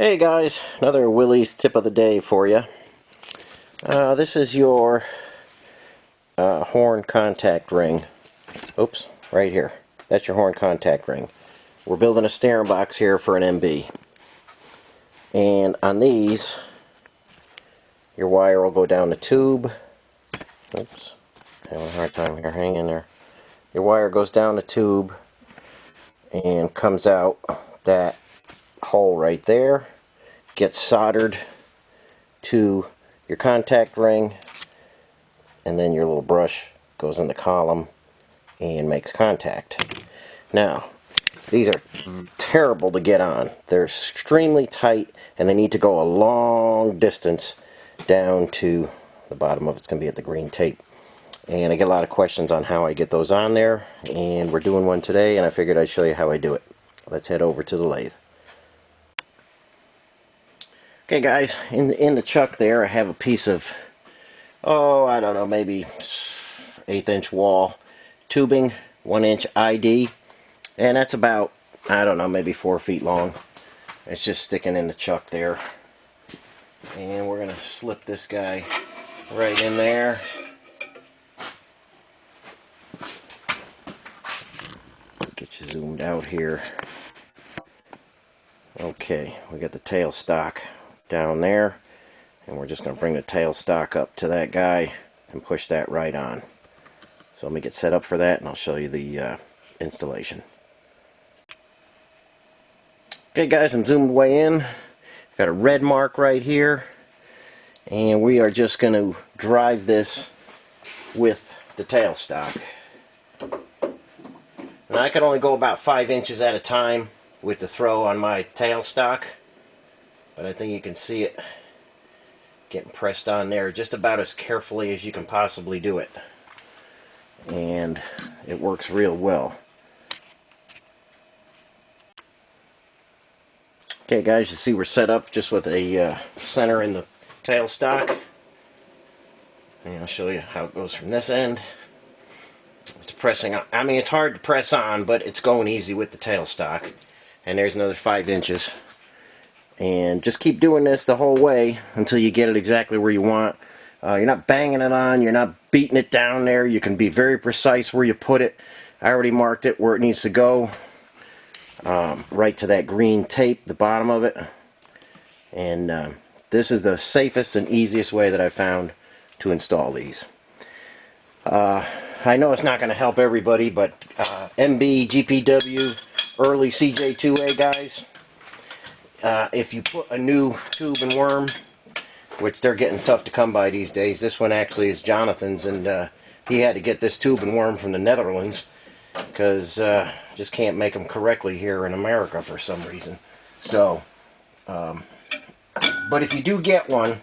Hey guys, another Willys tip of the day for you. This is your horn contact ring. Oops, right here. That's your horn contact ring. We're building a steering box here for an MB. And on these, your wire will go down the tube. Oops, having a hard time here, hang in there. Your wire goes down the tube and comes out that hole right there. Gets soldered to your contact ring, and then your little brush goes in the column and makes contact. Now, these are terrible to get on. They're extremely tight, and they need to go a long distance down to the bottom of it's going to be at the green tape. And I get a lot of questions on how I get those on there, and we're doing one today, and I figured I'd show you how I do it. Let's head over to the lathe. Okay guys, in the chuck there I have a piece of, I don't know, maybe 1/8 inch wall tubing, 1 inch ID, and that's about, I don't know, maybe 4 feet long. It's just sticking in the chuck there, and we're gonna slip this guy right in there. Get you zoomed out here. Okay, we got the tail stock down there, and we're just going to bring the tail stock up to that guy and push that right on. So let me get set up for that, and I'll show you the installation. Okay guys, I'm zoomed way in. Got a red mark right here, and we are just going to drive this with the tail stock. And I can only go about 5 inches at a time with the throw on my tail stock, but I think you can see it getting pressed on there just about as carefully as you can possibly do it, and it works real well. Okay guys, you see we're set up just with a center in the tail stock, and I'll show you how it goes from this end. It's pressing on. I mean, it's hard to press on, but it's going easy with the tail stock. And there's another 5 inches. And just keep doing this the whole way until you get it exactly where you want. You're not banging it on, you're not beating it down there. You can be very precise where you put it. I already marked it where it needs to go. Right to that green tape, the bottom of it. And this is the safest and easiest way that I found to install these. I know it's not going to help everybody, but MB, GPW, early CJ2A guys, if you put a new tube and worm, which they're getting tough to come by these days. This one actually is Jonathan's, and he had to get this tube and worm from the Netherlands because just can't make them correctly here in America for some reason. So, but if you do get one,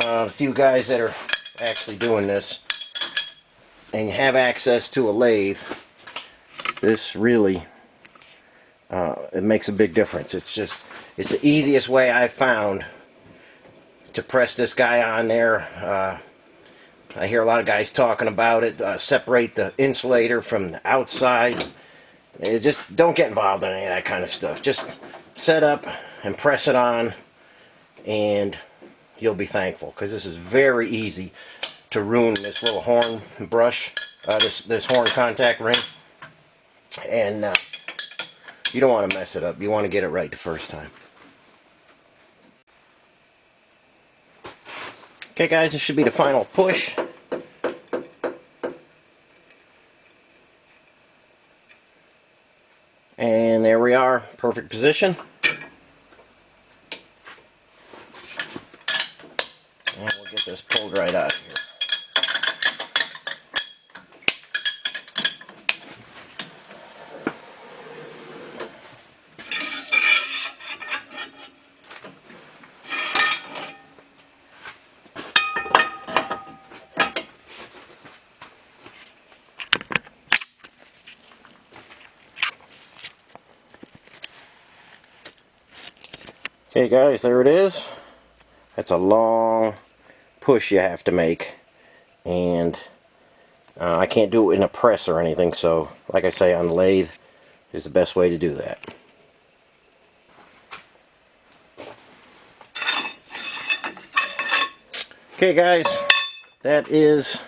a few guys that are actually doing this, and you have access to a lathe, this really, it makes a big difference. It's the easiest way I've found to press this guy on there. I hear a lot of guys talking about it. Separate the insulator from the outside. Just don't get involved in any of that kind of stuff. Just set up and press it on, and you'll be thankful, because this is very easy to ruin this little horn brush, this horn contact ring. And you don't want to mess it up. You want to get it right the first time. Okay guys, this should be the final push. And there we are, perfect position. And we'll get this pulled right out of here. Okay guys, there it is. That's a long push you have to make, and I can't do it in a press or anything, so like I say, on the lathe is the best way to do that. Okay guys, that is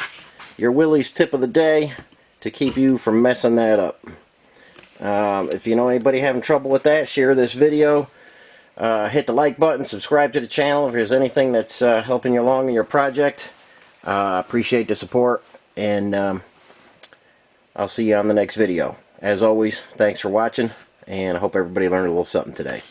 your Willys tip of the day to keep you from messing that up. If you know anybody having trouble with that, share this video. Hit the like button, subscribe to the channel if there's anything that's helping you along in your project. Appreciate the support, and I'll see you on the next video. As always, thanks for watching, and I hope everybody learned a little something today.